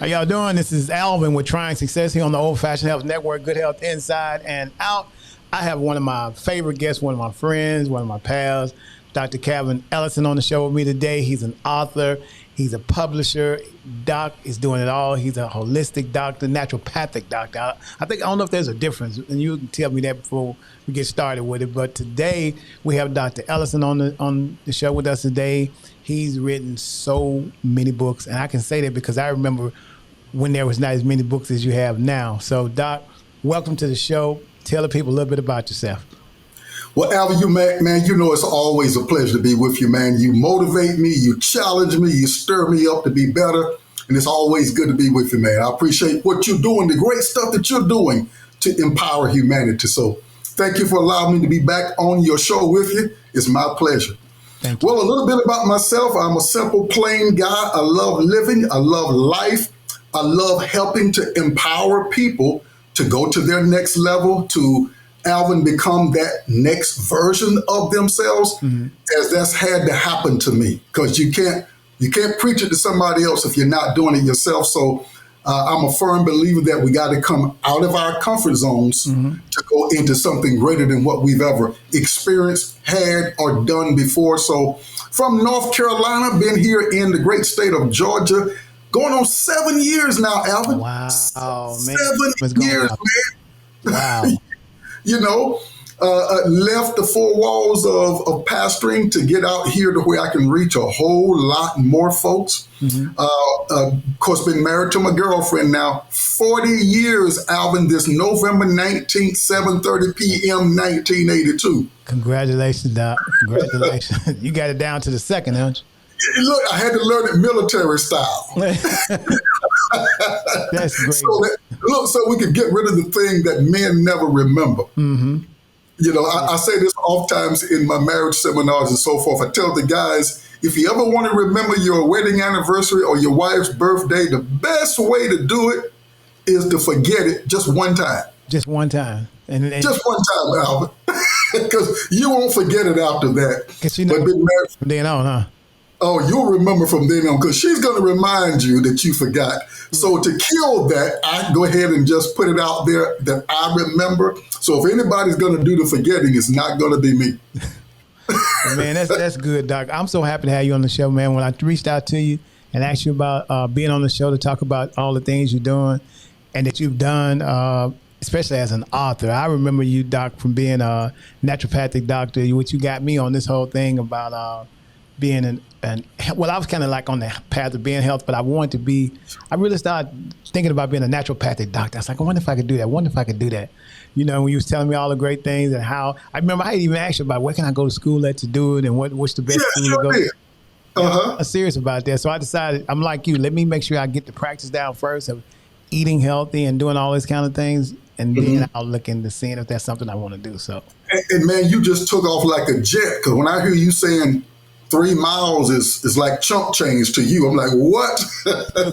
How y'all doing? This is Alvin with Trying Success here on the Old Fashioned Health Network, Good Health Inside and Out. I have one of my favorite guests, one of my friends, one of my pals, Dr. Ellison on the show with me today. He's an author. He's a publisher. Doc is doing it all. He's a holistic doctor, naturopathic doctor. I don't know if there's a difference, and you can tell me that before we get started with it. But today we have Dr. Ellison on the show with us today. He's written so many books, and I can say that because I remember when there was not as many books as you have now. So, Doc, welcome to the show. Tell the people a little bit about yourself. Well, Alvin, man, you know it's always a pleasure to be with you, man. You motivate me, you challenge me, you stir me up to be better, and it's always good to be with you, man. I appreciate what you're doing, the great stuff that you're doing to empower humanity. So thank you for allowing me to be back on your show with you. It's my pleasure. Thank you. Well, a little bit about myself. I'm a simple, plain guy. I love living. I love life. I love helping to empower people to go to their next level, to Alvin become that next version of themselves, as that's had to happen to me. Because you can't preach it to somebody else if you're not doing it yourself. So I'm a firm believer that we got to come out of our comfort zones to go into something greater than what we've ever experienced, had, or done before. So from North Carolina, been here in the great state of Georgia, going on 7 years now, Alvin. Wow, man. 7 years, man. Wow. You know, left the four walls of pastoring to get out here to where I can reach a whole lot more folks. Of course, been married to my girlfriend now 40 years, Alvin, this November 19th, 7:30 p.m., 1982. Congratulations, Doc. Congratulations. You got it down to the second, haven't you? Look, I had to learn it military style. That's great. So we could get rid of the thing that men never remember. You know, I say this oftentimes in my marriage seminars and so forth. I tell the guys, if you ever want to remember your wedding anniversary or your wife's birthday, the best way to do it is to forget it just one time. Just one time. And just one time, Alvin. Because you won't forget it after that. Because you know, but been married from then on, huh? Oh, you'll remember from then on, because she's going to remind you that you forgot. So to kill that, I go ahead and just put it out there that I remember. So if anybody's going to do the forgetting, it's not going to be me. Man, that's good, Doc. I'm so happy to have you on the show, man. When I reached out to you and asked you about being on the show to talk about all the things you're doing and that you've done, especially as an author. I remember you, Doc, from being a naturopathic doctor, which you got me on this whole thing about being well, I was kind of like on the path of being health, but I really started thinking about being a naturopathic doctor. I was like, I wonder if I could do that. You know, when you was telling me all the great things and how, I remember I even asked you about where can I go to school at to do it and what's the best school to go. I'm serious about that. So I decided, I'm like you, let me make sure I get the practice down first of eating healthy and doing all these kind of things. And then I'll look into seeing if that's something I want to do. So, and man, you just took off like a jet. Because when I hear you saying 3 miles is like chump change to you, I'm like, what?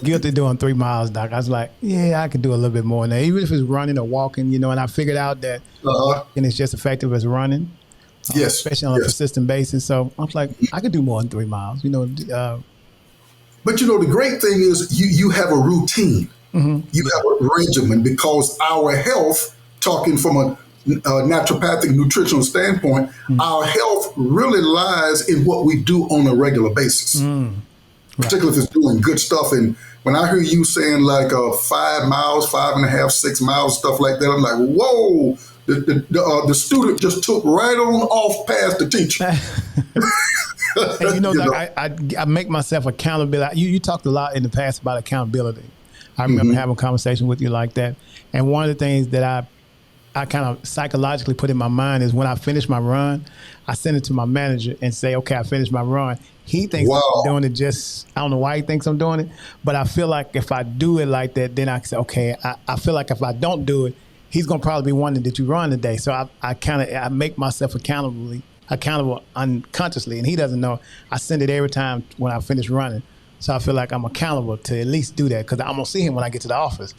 Guilty doing 3 miles, Doc. I was like, yeah, I could do a little bit more now, even if it's running or walking, you know. And I figured out that and it's just effective as running, especially on a persistent basis. So I was like, I could do more than 3 miles, you know. But you know, the great thing is you have a routine, you have a regimen, because our health, talking from a naturopathic nutritional standpoint, our health really lies in what we do on a regular basis, particularly if it's doing good stuff. And when I hear you saying like 5 miles, 5.5, 6 miles, stuff like that, I'm like, whoa, the student just took right on off past the teacher. And you know, Doc, I make myself accountable. You talked a lot in the past about accountability. I remember having a conversation with you like that. And one of the things that I kind of psychologically put in my mind is when I finish my run, I send it to my manager and say, okay, I finished my run. He thinks I'm doing it I don't know why he thinks I'm doing it, but I feel like if I do it like that, then I can say, okay, I feel like if I don't do it, he's going to probably be wondering, did you run today? So I make myself accountable unconsciously, and he doesn't know. I send it every time when I finish running. So I feel like I'm accountable to at least do that, because I'm going to see him when I get to the office.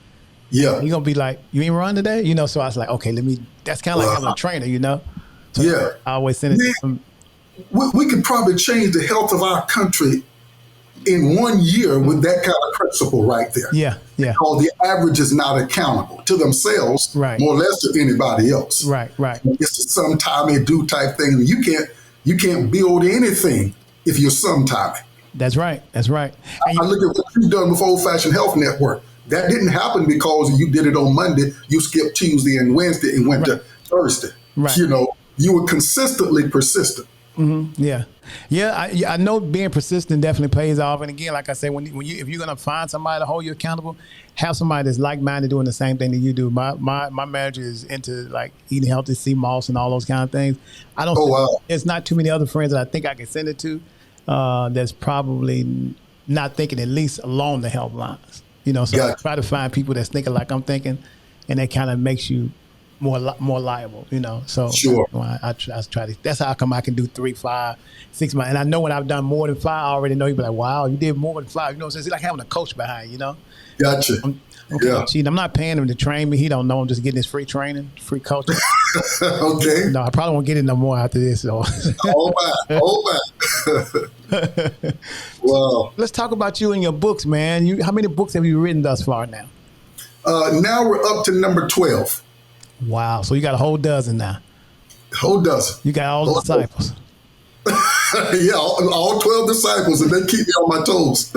Yeah. You're going to be like, you ain't run today? You know, so I was like, okay, that's kind of like having a trainer, you know? So I always send it to him. We could probably change the health of our country in 1 year with that kind of principle right there. Yeah, yeah. Because the average is not accountable to themselves, Right. more or less to anybody else. Right. It's a sometime do type thing. You can't build anything if you're sometime. That's right. And I look at what you've done with Old Fashioned Health Network. That didn't happen because you did it on Monday. You skipped Tuesday and Wednesday and went to Thursday. Right. You were consistently persistent. Mm-hmm. Yeah. I know being persistent definitely pays off. And again, like I said, if you're gonna find somebody to hold you accountable, have somebody that's like-minded doing the same thing that you do. My manager is into like eating healthy, sea moss, and all those kind of things. I don't. Wow. There's not too many other friends that I think I can send it to. That's probably not thinking at least along the health lines. So I try to find people that's thinking like I'm thinking, and that kind of makes you more liable, So sure. I try to. That's how come I can do 3, 5, 6 months. And I know when I've done more than 5, I already know. You be like, wow, you did more than 5. So it's like having a coach behind. Gotcha. I'm not paying him to train me. He don't know. I'm just getting his free training, free coaching. Okay. No, I probably won't get it no more after this. So. Oh my. Wow. Let's talk about you and your books, man. How many books have you written thus far now? Now we're up to number 12. Wow. So you got a whole dozen now. Whole dozen. You got all the disciples. Yeah, all 12 disciples, and they keep me on my toes.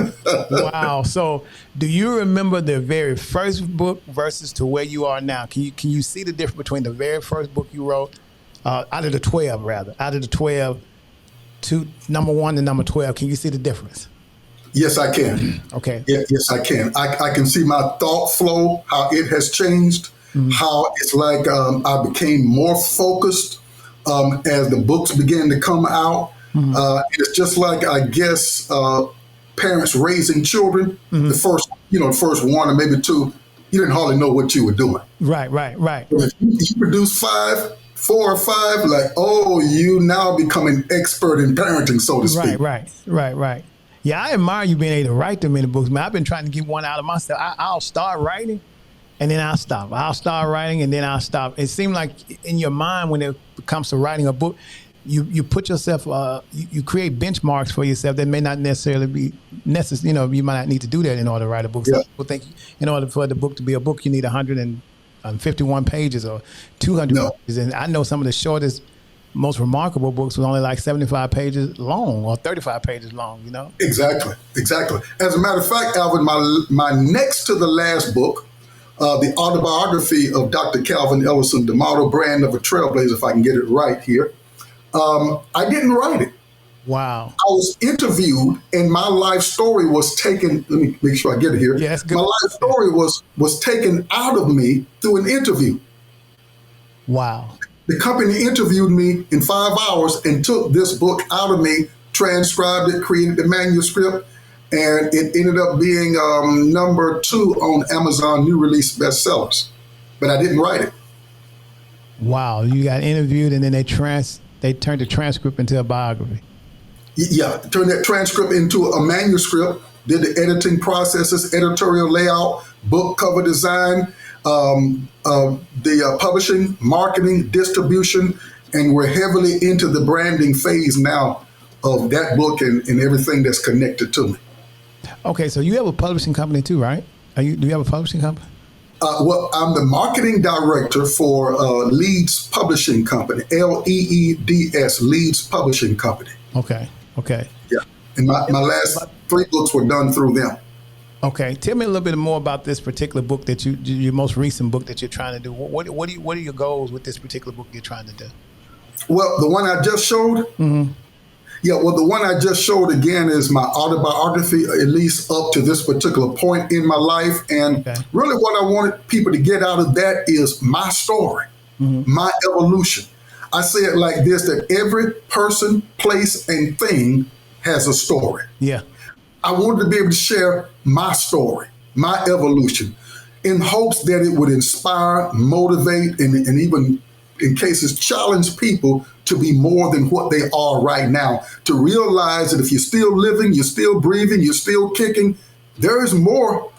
Wow. So do you remember the very first book versus to where you are now? Can you see the difference between the very first book you wrote, out of the 12 to number 1 and number 12? Can you see the difference? Yes, I can. Okay. Yes, I can. I can see my thought flow, how it has changed, how it's like I became more focused as the books began to come out. It's just like, I guess, parents raising children. The first 1 or maybe 2, you didn't hardly know what you were doing. Right. But if you produce 4 or 5, like, you now become an expert in parenting, so to speak. Right. Yeah, I admire you being able to write them in the books, man. I've been trying to get one out of myself. I'll start writing, and then I'll stop. I'll start writing, and then I'll stop. It seems like in your mind, when it comes to writing a book, you put yourself, you create benchmarks for yourself that may not necessarily be necessary. You might not need to do that in order to write a book. Yeah. Some people think in order for the book to be a book, you need 151 pages or 200 pages. And I know some of the shortest, most remarkable books was only like 75 pages long or 35 pages long, Exactly. As a matter of fact, Alvin, my next to the last book, the Autobiography of Dr. Calvin Ellison, the model brand of a trailblazer, if I can get it right here, I didn't write it. Wow. I was interviewed, and my life story was taken. Let me make sure I get it here. Yeah, that's good. My life story was taken out of me through an interview. Wow. The company interviewed me in 5 hours and took this book out of me, transcribed it, created the manuscript, and it ended up being number 2 on Amazon new release bestsellers. But I didn't write it. Wow. You got interviewed, and then they turned the transcript into a biography. Yeah, turned that transcript into a manuscript, did the editing processes, editorial layout, book cover design, the publishing, marketing, distribution, and we're heavily into the branding phase now of that book and everything that's connected to me. Okay, so you have a publishing company too, right? Do you have a publishing company? Well, I'm the marketing director for Leeds Publishing Company, LEEDS, Leeds Publishing Company. Okay. Yeah, and my last 3 books were done through them. Okay, tell me a little bit more about this particular book that your most recent book that you're trying to do. What are your goals with this particular book you're trying to do? Well, the one I just showed. Yeah, well, the one I just showed again is my autobiography, at least up to this particular point in my life. And really what I wanted people to get out of that is my story, my evolution. I say it like this, that every person, place, and thing has a story. Yeah. I wanted to be able to share my story, my evolution, in hopes that it would inspire, motivate, and even in cases challenge people to be more than what they are right now, to realize that if you're still living, you're still breathing, you're still kicking, there is more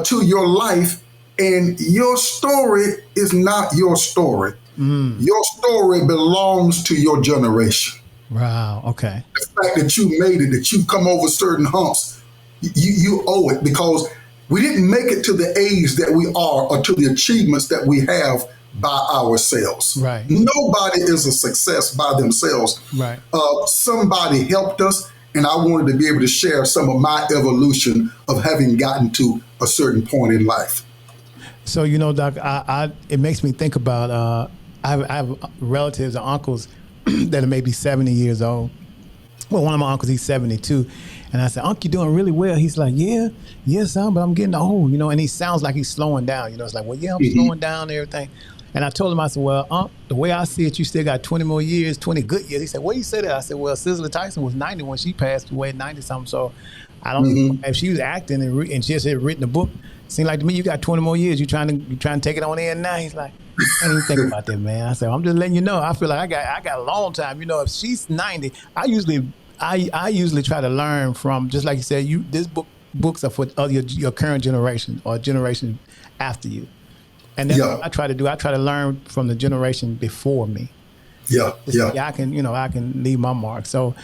to your life, and your story is not your story. Your story belongs to your generation. Wow, okay. The fact that you made it, that you've come over certain humps, You owe it, because we didn't make it to the age that we are or to the achievements that we have by ourselves. Right. Nobody is a success by themselves. Right. Somebody helped us, and I wanted to be able to share some of my evolution of having gotten to a certain point in life. So, Doc, it makes me think about, I have relatives or uncles that are maybe 70 years old. Well, one of my uncles, he's 72. And I said, Uncle, you're doing really well. He's like, yeah, son, but I'm getting old, and he sounds like he's slowing down. It's like, well, yeah, I'm slowing down and everything. And I told him, I said, well, Unc, the way I see it, you still got 20 more years, 20 good years. He said, what do you say that? I said, well, Cicely Tyson was 90 when she passed away, 90-something. So I don't know if she was acting and she just had written a book. Seemed like to me, you got 20 more years. You trying to take it on in now? He's like, I didn't even think about that, man. I said, I'm just letting you know. I feel like I got a long time. If she's 90, I usually try to learn from, just like you said, books are for your current generation or generation after you. And that's what I try to do. I try to learn from the generation before me. Yeah. I can leave my mark. So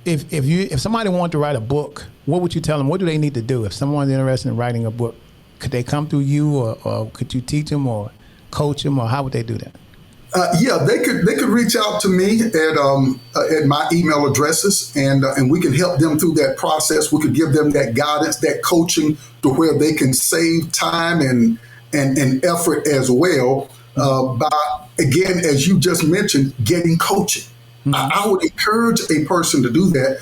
if somebody wanted to write a book, what would you tell them? What do they need to do? If someone's interested in writing a book, could they come through you, or could you teach them or coach them, or how would they do that? They could reach out to me at my email addresses, and we can help them through that process. We could give them that guidance, that coaching, to where they can save time and effort as well, by, again, as you just mentioned, getting coaching. I would encourage a person to do that,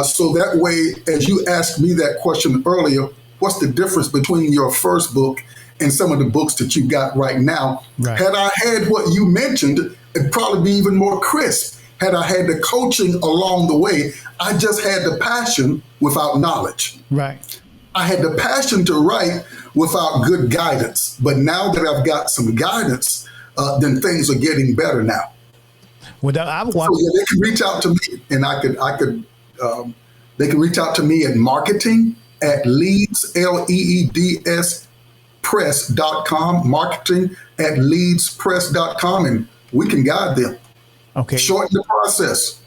so that way, as you asked me that question earlier, what's the difference between your first book and some of the books that you got right now? Right. Had I had what you mentioned, it'd probably be even more crisp. Had I had the coaching along the way, I just had the passion without knowledge. Right. I had the passion to write without good guidance. But now that I've got some guidance, then things are getting better now. Well, they can reach out to me, and they can reach out to me at marketing at Leeds, LEEDS, press.com, marketing at leedspress.com, and we can guide them. Okay. Shorten the process.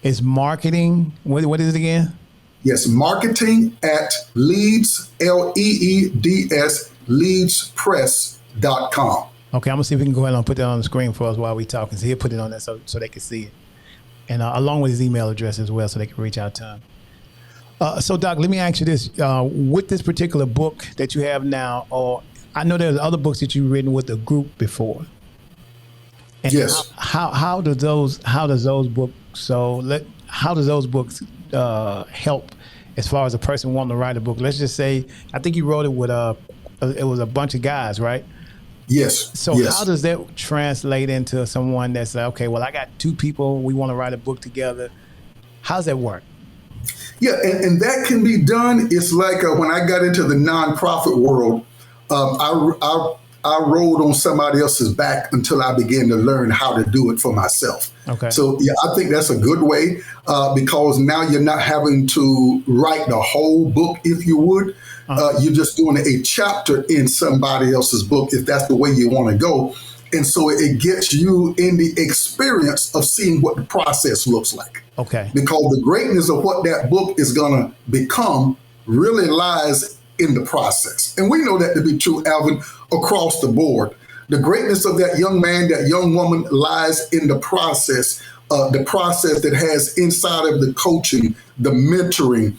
It's marketing. What is it again? Yes, marketing at Leeds, LEEDS, leedspress.com. Okay, I'm gonna see if we can go ahead and put that on the screen for us while we talk, and so he'll put it on there so they can see it, and along with his email address as well, so they can reach out to him. So, Doc, let me ask you this: with this particular book that you have now, or I know there's other books that you've written with a group before. And yes. How do those books help as far as a person wanting to write a book? Let's just say, I think you wrote it with it was a bunch of guys, right? Yes. So how does that translate into someone that's like, okay, well, I got two people, we want to write a book together. How does that work? Yeah, and that can be done. It's like when I got into the nonprofit world, I rode on somebody else's back until I began to learn how to do it for myself. Okay. So yeah, I think that's a good way, because now you're not having to write the whole book, if you would. You're just doing a chapter in somebody else's book, if that's the way you want to go. And so it gets you in the experience of seeing what the process looks like. Okay. Because the greatness of what that book is going to become really lies in the process. And we know that to be true, Alvin, across the board. The greatness of that young man, that young woman lies in the process that has inside of the coaching, the mentoring,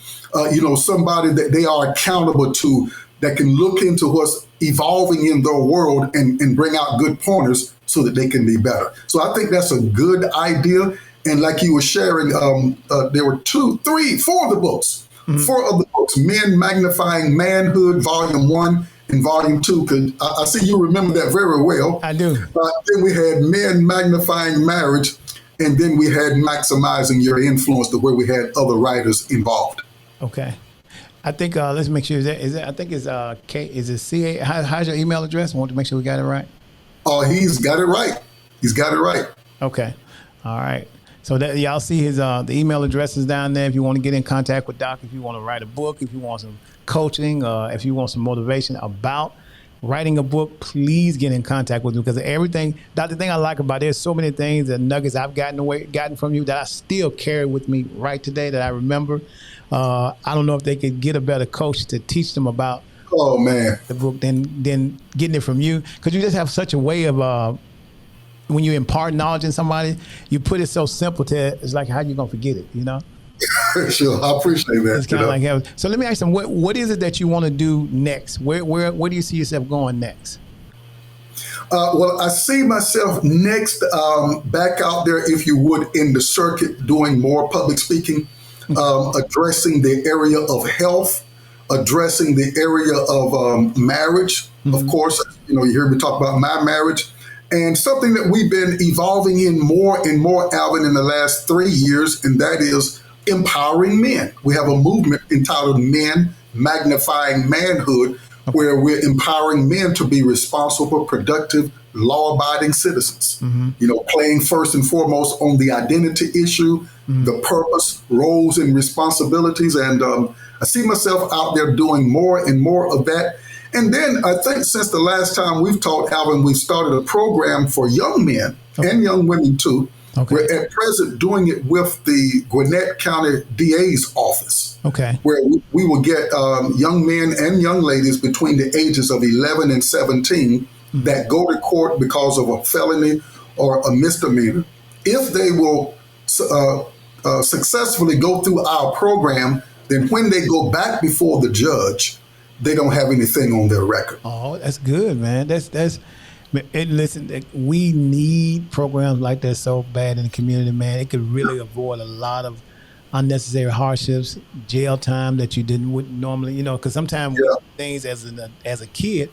somebody that they are accountable to, that can look into what's evolving in their world and bring out good pointers so that they can be better. So I think that's a good idea. And like you were sharing, there were 4 of the books. Mm-hmm. 4 of the books: Men Magnifying Manhood, Volume 1 and Volume 2. Because I see you remember that very well. I do. Then we had Men Magnifying Marriage, and then we had Maximizing Your Influence, to where we had other writers involved. Okay. I think let's make sure I think it's K. Is it CA? How's your email address? I want to make sure we got it right. Oh, he's got it right. He's got it right. Okay. All right. So that y'all see his the email address is down there if you want to get in contact with Doc, if you want to write a book, if you want some coaching, if you want some motivation about writing a book, please get in contact with me, because everything, the thing I like about it, there's so many things and nuggets I've gotten from you that I still carry with me right today that I remember. I don't know if they could get a better coach to teach them about Oh man, the book than getting it from you, because you just have such a way of when you impart knowledge in somebody, you put it so simple to it's like, how you gonna forget it, you know? Sure, I appreciate that. It's kind of like having, so let me ask you, what is it that you want to do next? Where do you see yourself going next? Well, I see myself next back out there, if you would, in the circuit, doing more public speaking, addressing the area of health, addressing the area of marriage. Of course, you hear me talk about my marriage, and something that we've been evolving in more and more, Alvin, in the last 3 years, and that is empowering men. We have a movement entitled Men Magnifying Manhood, where we're empowering men to be responsible, productive, law-abiding citizens. Playing first and foremost on the identity issue, the purpose, roles, and responsibilities. And I see myself out there doing more and more of that. And then I think since the last time we've talked, Alvin, we've started a program for young men and young women too. We're at present doing it with the Gwinnett County DA's office, where we will get young men and young ladies between the ages of 11 and 17 that go to court because of a felony or a misdemeanor. If they will successfully go through our program, then when they go back before the judge, they don't have anything on their record. Oh, that's good, man. Listen, we need programs like that so bad in the community, man. It could really avoid a lot of unnecessary hardships, jail time that you wouldn't normally, because sometimes things as a kid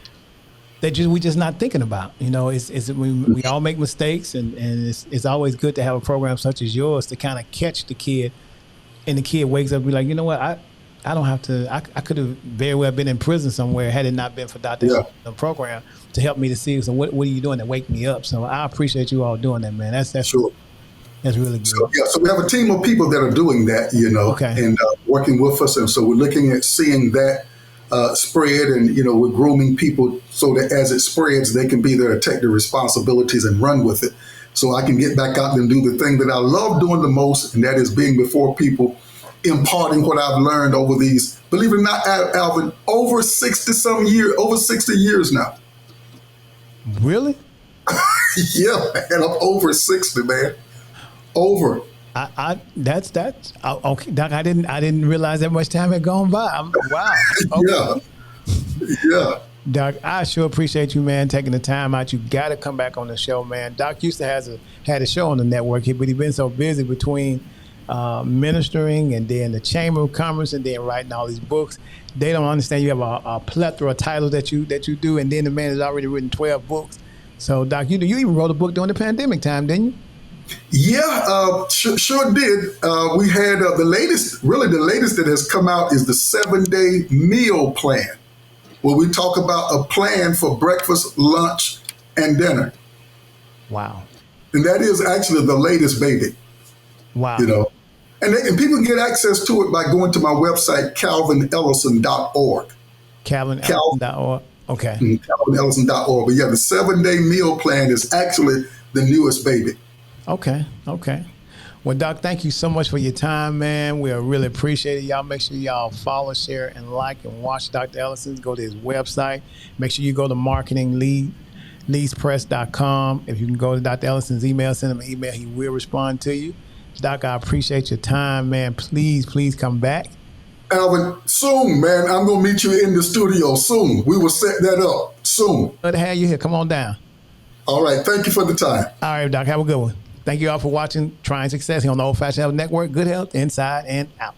that we just not thinking about. We all make mistakes, and it's always good to have a program such as yours to kind of catch the kid, and the kid wakes up and be like, you know what, I don't have to. I could have very well been in prison somewhere had it not been for Dr. Ellison program to help me to see. So what are you doing to wake me up? So I appreciate you all doing that, man. That's sure. That's really good. So we have a team of people that are doing that, and working with us, and so we're looking at seeing that spread, and we're grooming people so that as it spreads, they can be there to take the responsibilities and run with it. So I can get back out and do the thing that I love doing the most, and that is being before people, imparting what I've learned over these, believe it or not, Alvin, over 60 years now. Really? Yeah, man, I'm over 60, man. Over. That's okay, Doc. I didn't realize that much time had gone by. Wow. Okay. Yeah. Doc, I sure appreciate you, man, taking the time out. You got to come back on the show, man. Doc used to had a show on the network here, but he's been so busy between ministering and then the Chamber of Commerce and then writing all these books. They don't understand you have a plethora of titles that you do, and then the man has already written 12 books. So, Doc, you even wrote a book during the pandemic time, didn't you? Yeah, sure did. We had the latest that has come out is the 7-day meal plan, where we talk about a plan for breakfast, lunch, and dinner. Wow. And that is actually the latest baby. Wow. And people can get access to it by going to my website, calvinellison.org. calvinellison.org. Okay. calvinellison.org. But yeah, the 7-day meal plan is actually the newest baby. Okay. Well, Doc, thank you so much for your time, man. We really appreciate it. Y'all make sure y'all follow, share, and like, and watch Dr. Ellison. Go to his website. Make sure you go to marketingleadspress.com. If you can go to Dr. Ellison's email, send him an email. He will respond to you. Doc, I appreciate your time, man. Please come back. Alvin, soon, man. I'm going to meet you in the studio soon. We will set that up soon. Glad to have you here. Come on down. All right. Thank you for the time. All right, Doc. Have a good one. Thank you all for watching Trying Success here on the Old Fashioned Health Network. Good health inside and out.